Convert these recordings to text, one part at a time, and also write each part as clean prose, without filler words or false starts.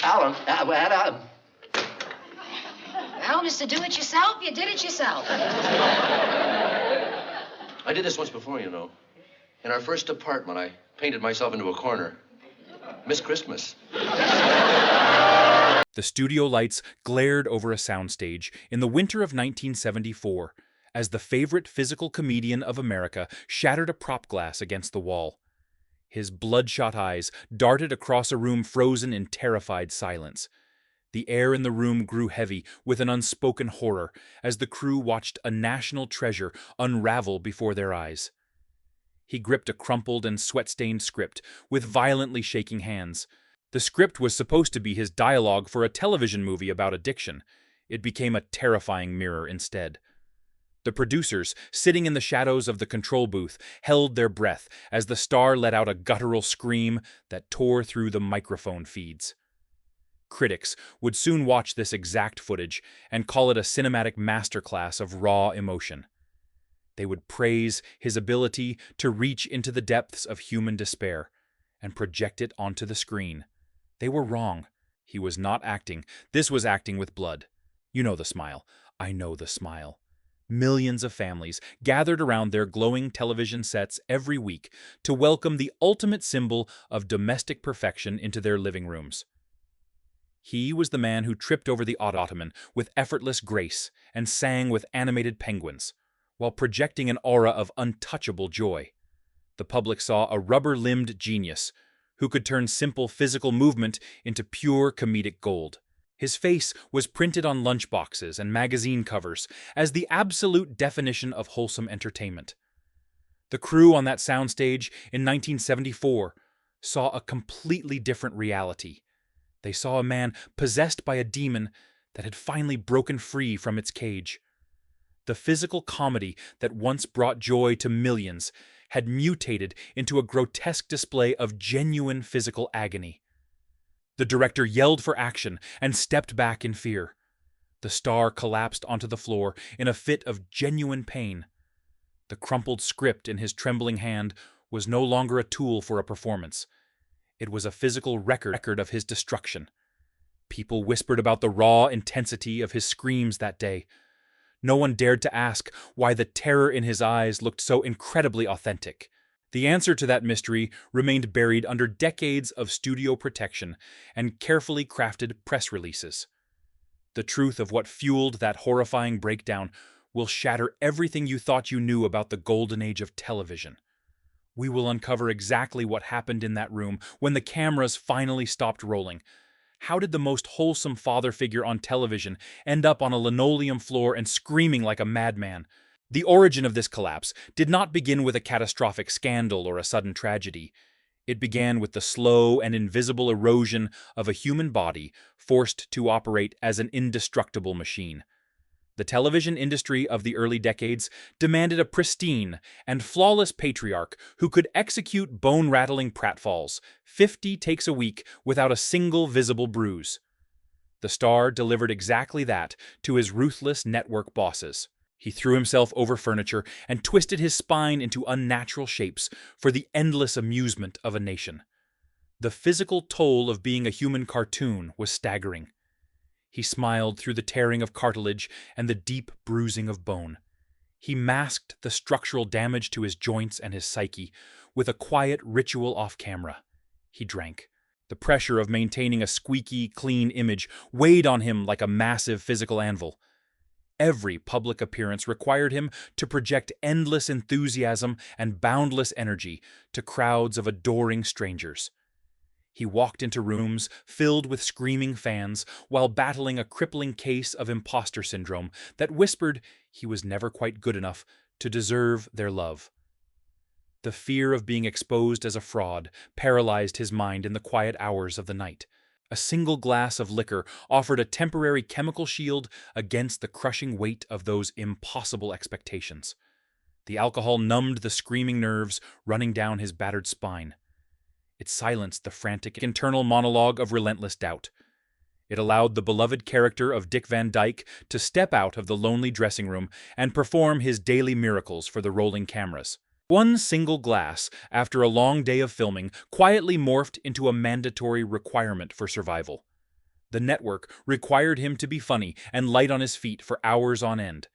Alan, Alan. Well, Mr. Do-It-Yourself, you did it yourself. I did this once before, you know. In our first apartment, I painted myself into a corner. Miss Christmas. The studio lights glared over a soundstage in the winter of 1974 as the favorite physical comedian of America shattered a prop glass against the wall. His bloodshot eyes darted across a room frozen in terrified silence. The air in the room grew heavy with an unspoken horror as the crew watched a national treasure unravel before their eyes. He gripped a crumpled and sweat-stained script with violently shaking hands. The script was supposed to be his dialogue for a television movie about addiction. It became a terrifying mirror instead. The producers, sitting in the shadows of the control booth, held their breath as the star let out a guttural scream that tore through the microphone feeds. Critics would soon watch this exact footage and call it a cinematic masterclass of raw emotion. They would praise his ability to reach into the depths of human despair and project it onto the screen. They were wrong. He was not acting. This was acting with blood. You know the smile. I know the smile. Millions of families gathered around their glowing television sets every week to welcome the ultimate symbol of domestic perfection into their living rooms. He was the man who tripped over the ottoman with effortless grace and sang with animated penguins, while projecting an aura of untouchable joy. The public saw a rubber-limbed genius who could turn simple physical movement into pure comedic gold. His face was printed on lunchboxes and magazine covers as the absolute definition of wholesome entertainment. The crew on that soundstage in 1974 saw a completely different reality. They saw a man possessed by a demon that had finally broken free from its cage. The physical comedy that once brought joy to millions had mutated into a grotesque display of genuine physical agony. The director yelled for action and stepped back in fear. The star collapsed onto the floor in a fit of genuine pain. The crumpled script in his trembling hand was no longer a tool for a performance. It was a physical record of his destruction. People whispered about the raw intensity of his screams that day. No one dared to ask why the terror in his eyes looked so incredibly authentic. The answer to that mystery remained buried under decades of studio protection and carefully crafted press releases. The truth of what fueled that horrifying breakdown will shatter everything you thought you knew about the golden age of television. We will uncover exactly what happened in that room when the cameras finally stopped rolling. How did the most wholesome father figure on television end up on a linoleum floor and screaming like a madman? The origin of this collapse did not begin with a catastrophic scandal or a sudden tragedy. It began with the slow and invisible erosion of a human body forced to operate as an indestructible machine. The television industry of the early decades demanded a pristine and flawless patriarch who could execute bone-rattling pratfalls, 50 takes a week without a single visible bruise. The star delivered exactly that to his ruthless network bosses. He threw himself over furniture and twisted his spine into unnatural shapes for the endless amusement of a nation. The physical toll of being a human cartoon was staggering. He smiled through the tearing of cartilage and the deep bruising of bone. He masked the structural damage to his joints and his psyche with a quiet ritual off-camera. He drank. The pressure of maintaining a squeaky, clean image weighed on him like a massive physical anvil. Every public appearance required him to project endless enthusiasm and boundless energy to crowds of adoring strangers. He walked into rooms filled with screaming fans while battling a crippling case of imposter syndrome that whispered he was never quite good enough to deserve their love. The fear of being exposed as a fraud paralyzed his mind in the quiet hours of the night. A single glass of liquor offered a temporary chemical shield against the crushing weight of those impossible expectations. The alcohol numbed the screaming nerves running down his battered spine. It silenced the frantic internal monologue of relentless doubt. It allowed the beloved character of Dick Van Dyke to step out of the lonely dressing room and perform his daily miracles for the rolling cameras. One single glass, after a long day of filming, quietly morphed into a mandatory requirement for survival. The network required him to be funny and light on his feet for hours on end.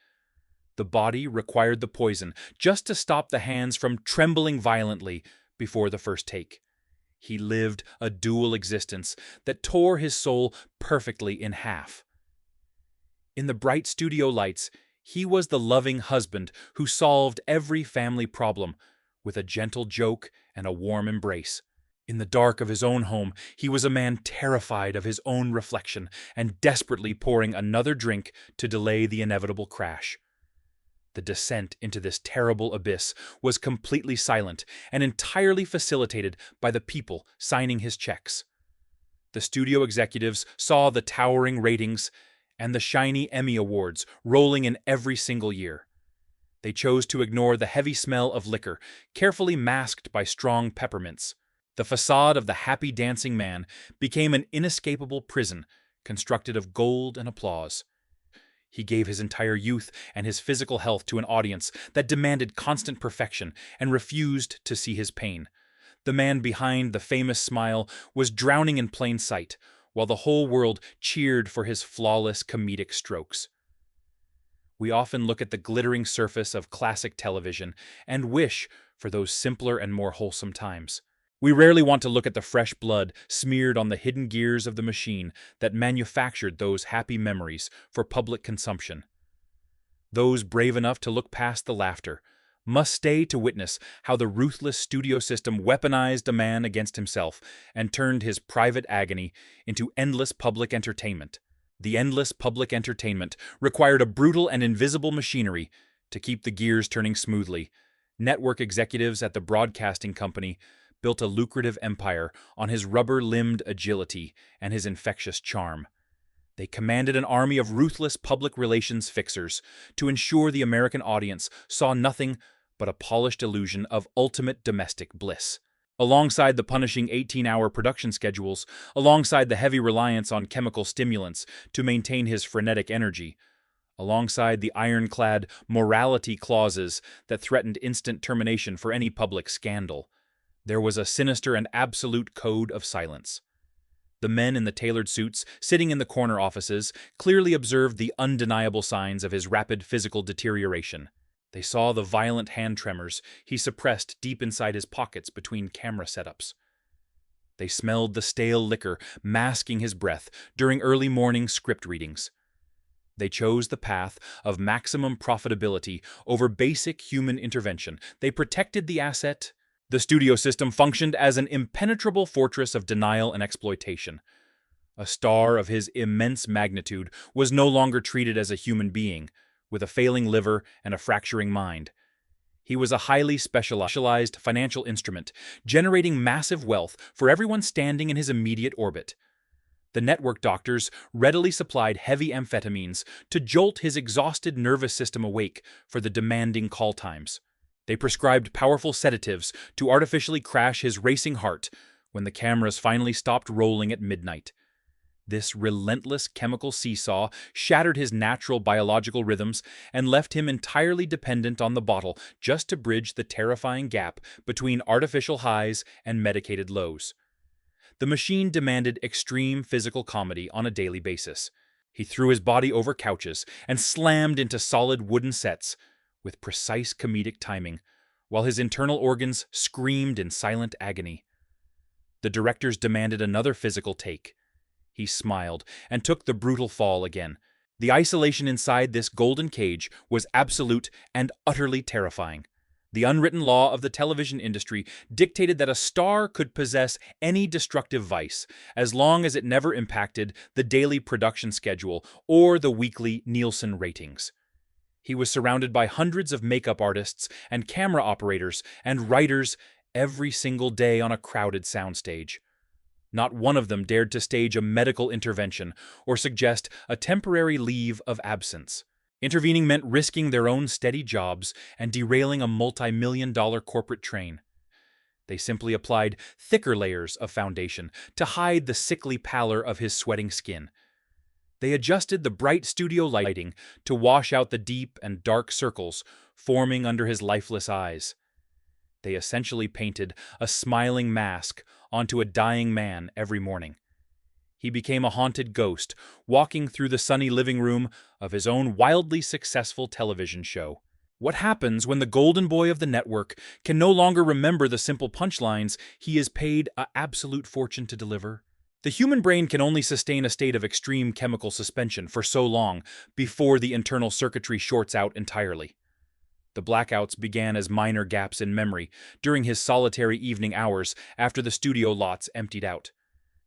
The body required the poison just to stop the hands from trembling violently before the first take. He lived a dual existence that tore his soul perfectly in half. In the bright studio lights, he was the loving husband who solved every family problem with a gentle joke and a warm embrace. In the dark of his own home, he was a man terrified of his own reflection and desperately pouring another drink to delay the inevitable crash. The descent into this terrible abyss was completely silent and entirely facilitated by the people signing his checks. The studio executives saw the towering ratings and the shiny Emmy Awards rolling in every single year. They chose to ignore the heavy smell of liquor, carefully masked by strong peppermints. The facade of the happy dancing man became an inescapable prison constructed of gold and applause. He gave his entire youth and his physical health to an audience that demanded constant perfection and refused to see his pain. The man behind the famous smile was drowning in plain sight, while the whole world cheered for his flawless comedic strokes. We often look at the glittering surface of classic television and wish for those simpler and more wholesome times. We rarely want to look at the fresh blood smeared on the hidden gears of the machine that manufactured those happy memories for public consumption. Those brave enough to look past the laughter must stay to witness how the ruthless studio system weaponized a man against himself and turned his private agony into endless public entertainment. The endless public entertainment required a brutal and invisible machinery to keep the gears turning smoothly. Network executives at the broadcasting company built a lucrative empire on his rubber-limbed agility and his infectious charm. They commanded an army of ruthless public relations fixers to ensure the American audience saw nothing but a polished illusion of ultimate domestic bliss. Alongside the punishing 18-hour production schedules, alongside the heavy reliance on chemical stimulants to maintain his frenetic energy, alongside the ironclad morality clauses that threatened instant termination for any public scandal, there was a sinister and absolute code of silence. The men in the tailored suits, sitting in the corner offices, clearly observed the undeniable signs of his rapid physical deterioration. They saw the violent hand tremors he suppressed deep inside his pockets between camera setups. They smelled the stale liquor masking his breath during early morning script readings. They chose the path of maximum profitability over basic human intervention. They protected the asset. The studio system functioned as an impenetrable fortress of denial and exploitation. A star of his immense magnitude was no longer treated as a human being, with a failing liver and a fracturing mind. He was a highly specialized financial instrument, generating massive wealth for everyone standing in his immediate orbit. The network doctors readily supplied heavy amphetamines to jolt his exhausted nervous system awake for the demanding call times. They prescribed powerful sedatives to artificially crash his racing heart when the cameras finally stopped rolling at midnight. This relentless chemical seesaw shattered his natural biological rhythms and left him entirely dependent on the bottle just to bridge the terrifying gap between artificial highs and medicated lows. The machine demanded extreme physical comedy on a daily basis. He threw his body over couches and slammed into solid wooden sets with precise comedic timing, while his internal organs screamed in silent agony. The directors demanded another physical take. He smiled and took the brutal fall again. The isolation inside this golden cage was absolute and utterly terrifying. The unwritten law of the television industry dictated that a star could possess any destructive vice, as long as it never impacted the daily production schedule or the weekly Nielsen ratings. He was surrounded by hundreds of makeup artists and camera operators and writers every single day on a crowded soundstage. Not one of them dared to stage a medical intervention or suggest a temporary leave of absence. Intervening meant risking their own steady jobs and derailing a multi-million-dollar corporate train. They simply applied thicker layers of foundation to hide the sickly pallor of his sweating skin. They adjusted the bright studio lighting to wash out the deep and dark circles forming under his lifeless eyes. They essentially painted a smiling mask onto a dying man every morning. He became a haunted ghost, walking through the sunny living room of his own wildly successful television show. What happens when the golden boy of the network can no longer remember the simple punchlines he is paid an absolute fortune to deliver? The human brain can only sustain a state of extreme chemical suspension for so long before the internal circuitry shorts out entirely. The blackouts began as minor gaps in memory during his solitary evening hours after the studio lots emptied out.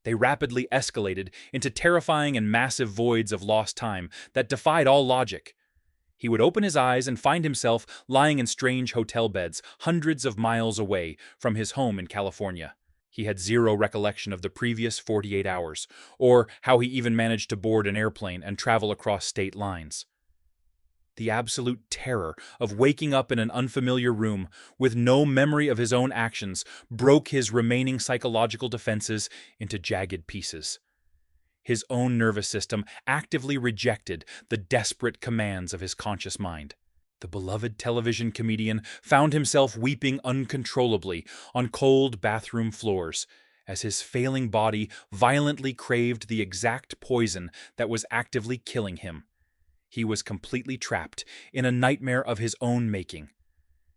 They rapidly escalated into terrifying and massive voids of lost time that defied all logic. He would open his eyes and find himself lying in strange hotel beds hundreds of miles away from his home in California. He had zero recollection of the previous 48 hours, or how he even managed to board an airplane and travel across state lines. The absolute terror of waking up in an unfamiliar room with no memory of his own actions broke his remaining psychological defenses into jagged pieces. His own nervous system actively rejected the desperate commands of his conscious mind. The beloved television comedian found himself weeping uncontrollably on cold bathroom floors as his failing body violently craved the exact poison that was actively killing him. He was completely trapped in a nightmare of his own making.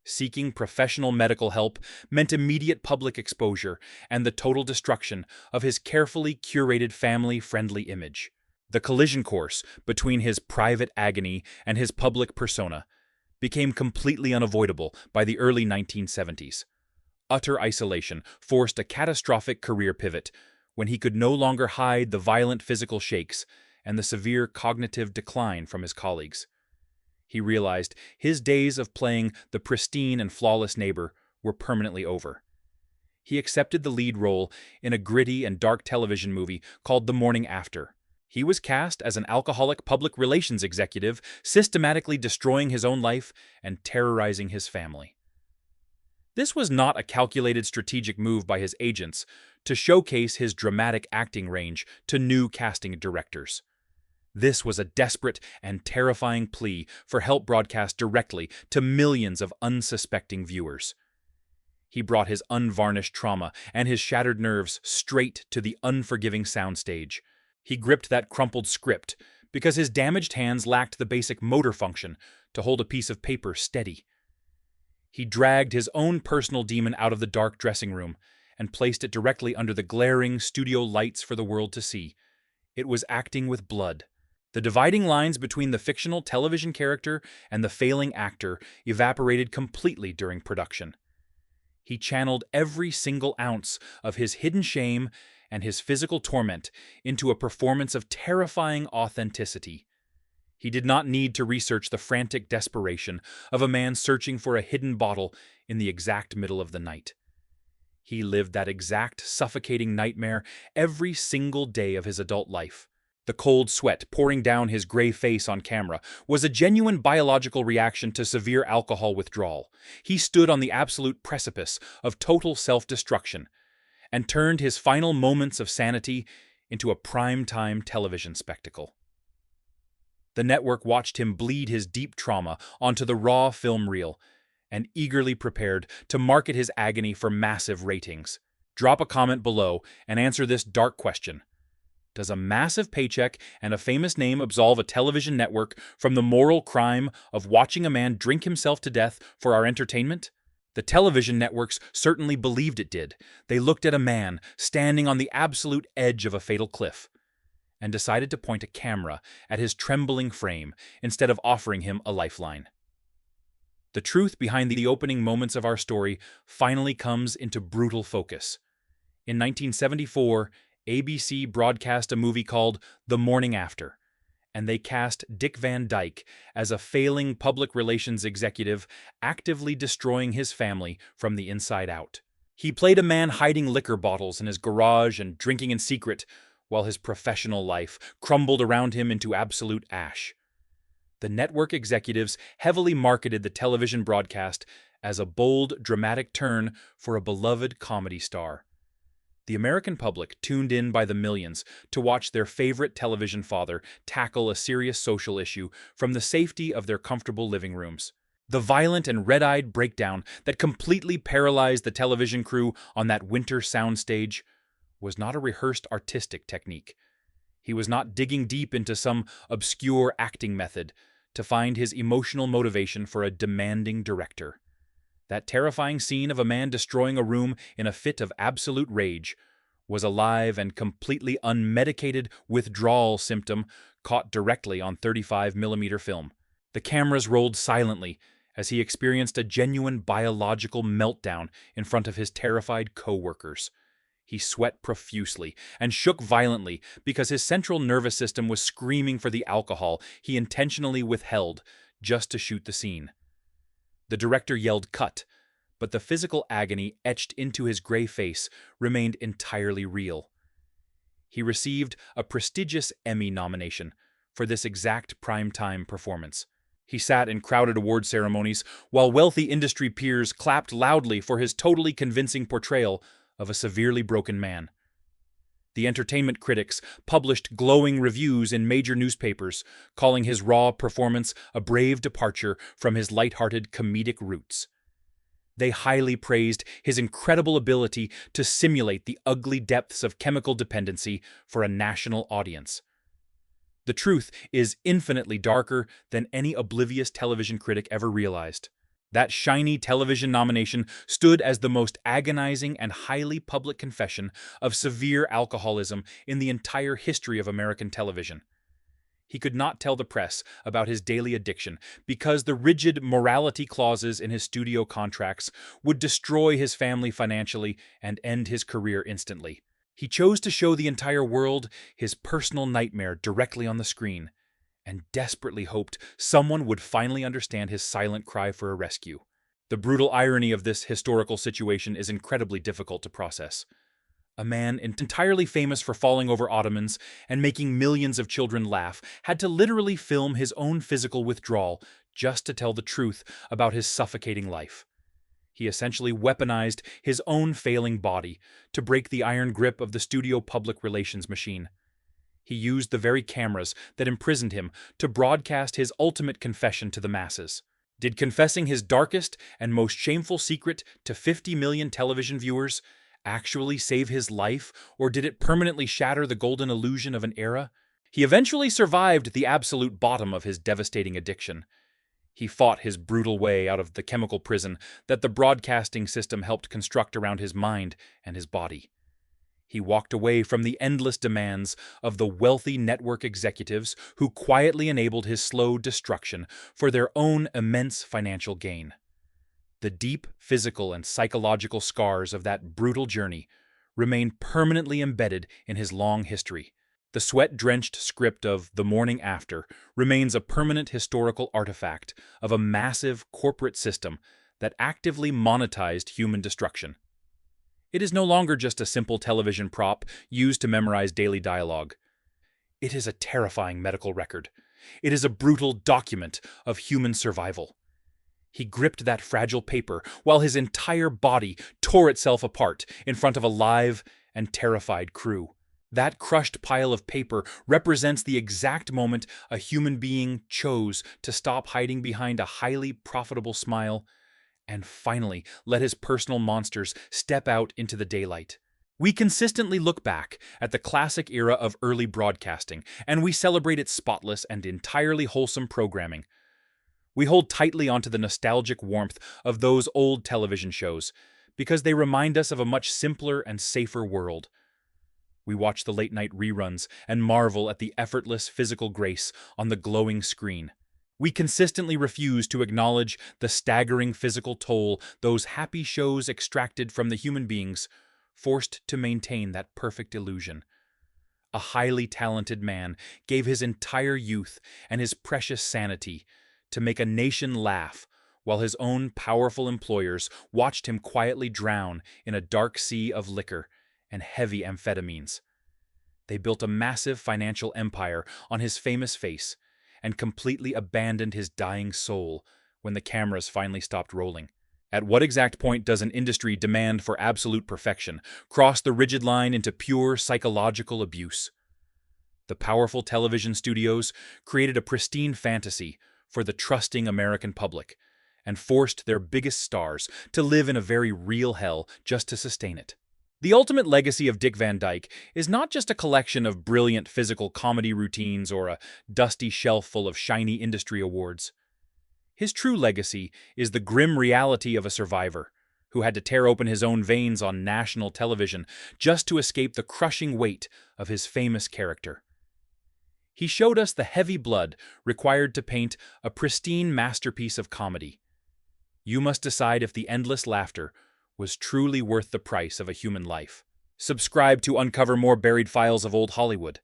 Seeking professional medical help meant immediate public exposure and the total destruction of his carefully curated family-friendly image. The collision course between his private agony and his public persona became completely unavoidable by the early 1970s. Utter isolation forced a catastrophic career pivot when he could no longer hide the violent physical shakes and the severe cognitive decline from his colleagues. He realized his days of playing the pristine and flawless neighbor were permanently over. He accepted the lead role in a gritty and dark television movie called The Morning After. He was cast as an alcoholic public relations executive, systematically destroying his own life and terrorizing his family. This was not a calculated strategic move by his agents to showcase his dramatic acting range to new casting directors. This was a desperate and terrifying plea for help broadcast directly to millions of unsuspecting viewers. He brought his unvarnished trauma and his shattered nerves straight to the unforgiving soundstage. He gripped that crumpled script because his damaged hands lacked the basic motor function to hold a piece of paper steady. He dragged his own personal demon out of the dark dressing room and placed it directly under the glaring studio lights for the world to see. It was acting with blood. The dividing lines between the fictional television character and the failing actor evaporated completely during production. He channeled every single ounce of his hidden shame and his physical torment into a performance of terrifying authenticity. He did not need to research the frantic desperation of a man searching for a hidden bottle in the exact middle of the night. He lived that exact suffocating nightmare every single day of his adult life. The cold sweat pouring down his gray face on camera was a genuine biological reaction to severe alcohol withdrawal. He stood on the absolute precipice of total self-destruction and turned his final moments of sanity into a prime-time television spectacle. The network watched him bleed his deep trauma onto the raw film reel and eagerly prepared to market his agony for massive ratings. Drop a comment below and answer this dark question. Does a massive paycheck and a famous name absolve a television network from the moral crime of watching a man drink himself to death for our entertainment? The television networks certainly believed it did. They looked at a man standing on the absolute edge of a fatal cliff and decided to point a camera at his trembling frame instead of offering him a lifeline. The truth behind the opening moments of our story finally comes into brutal focus. In 1974, ABC broadcast a movie called The Morning After, and they cast Dick Van Dyke as a failing public relations executive actively destroying his family from the inside out. He played a man hiding liquor bottles in his garage and drinking in secret while his professional life crumbled around him into absolute ash. The network executives heavily marketed the television broadcast as a bold, dramatic turn for a beloved comedy star. The American public tuned in by the millions to watch their favorite television father tackle a serious social issue from the safety of their comfortable living rooms. The violent and red-eyed breakdown that completely paralyzed the television crew on that winter soundstage was not a rehearsed artistic technique, He was not digging deep into some obscure acting method to find his emotional motivation for a demanding director. That terrifying scene of a man destroying a room in a fit of absolute rage was a live and completely unmedicated withdrawal symptom caught directly on 35mm film. The cameras rolled silently as he experienced a genuine biological meltdown in front of his terrified co-workers. He sweat profusely and shook violently because his central nervous system was screaming for the alcohol he intentionally withheld just to shoot the scene. The director yelled "cut," but the physical agony etched into his gray face remained entirely real. He received a prestigious Emmy nomination for this exact primetime performance. He sat in crowded award ceremonies while wealthy industry peers clapped loudly for his totally convincing portrayal of a severely broken man. The entertainment critics published glowing reviews in major newspapers, calling his raw performance a brave departure from his lighthearted comedic roots. They highly praised his incredible ability to simulate the ugly depths of chemical dependency for a national audience. The truth is infinitely darker than any oblivious television critic ever realized. That shiny television nomination stood as the most agonizing and highly public confession of severe alcoholism in the entire history of American television. He could not tell the press about his daily addiction because the rigid morality clauses in his studio contracts would destroy his family financially and end his career instantly. He chose to show the entire world his personal nightmare directly on the screen, and desperately hoped someone would finally understand his silent cry for a rescue. The brutal irony of this historical situation is incredibly difficult to process. A man entirely famous for falling over ottomans and making millions of children laugh had to literally film his own physical withdrawal just to tell the truth about his suffocating life. He essentially weaponized his own failing body to break the iron grip of the studio public relations machine. He used the very cameras that imprisoned him to broadcast his ultimate confession to the masses. Did confessing his darkest and most shameful secret to 50 million television viewers actually save his life, or did it permanently shatter the golden illusion of an era? He eventually survived the absolute bottom of his devastating addiction. He fought his brutal way out of the chemical prison that the broadcasting system helped construct around his mind and his body. He walked away from the endless demands of the wealthy network executives who quietly enabled his slow destruction for their own immense financial gain. The deep physical and psychological scars of that brutal journey remain permanently embedded in his long history. The sweat-drenched script of The Morning After remains a permanent historical artifact of a massive corporate system that actively monetized human destruction. It is no longer just a simple television prop used to memorize daily dialogue. It is a terrifying medical record. It is a brutal document of human survival. He gripped that fragile paper while his entire body tore itself apart in front of a live and terrified crew. That crushed pile of paper represents the exact moment a human being chose to stop hiding behind a highly profitable smile and finally let his personal monsters step out into the daylight. We consistently look back at the classic era of early broadcasting, and we celebrate its spotless and entirely wholesome programming. We hold tightly onto the nostalgic warmth of those old television shows because they remind us of a much simpler and safer world. We watch the late-night reruns and marvel at the effortless physical grace on the glowing screen. We consistently refuse to acknowledge the staggering physical toll those happy shows extracted from the human beings forced to maintain that perfect illusion. A highly talented man gave his entire youth and his precious sanity to make a nation laugh while his own powerful employers watched him quietly drown in a dark sea of liquor and heavy amphetamines. They built a massive financial empire on his famous face and completely abandoned his dying soul when the cameras finally stopped rolling. At what exact point does an industry demand for absolute perfection cross the rigid line into pure psychological abuse? The powerful television studios created a pristine fantasy for the trusting American public and forced their biggest stars to live in a very real hell just to sustain it. The ultimate legacy of Dick Van Dyke is not just a collection of brilliant physical comedy routines or a dusty shelf full of shiny industry awards. His true legacy is the grim reality of a survivor who had to tear open his own veins on national television just to escape the crushing weight of his famous character. He showed us the heavy blood required to paint a pristine masterpiece of comedy. You must decide if the endless laughter was truly worth the price of a human life. Subscribe to uncover more buried files of old Hollywood.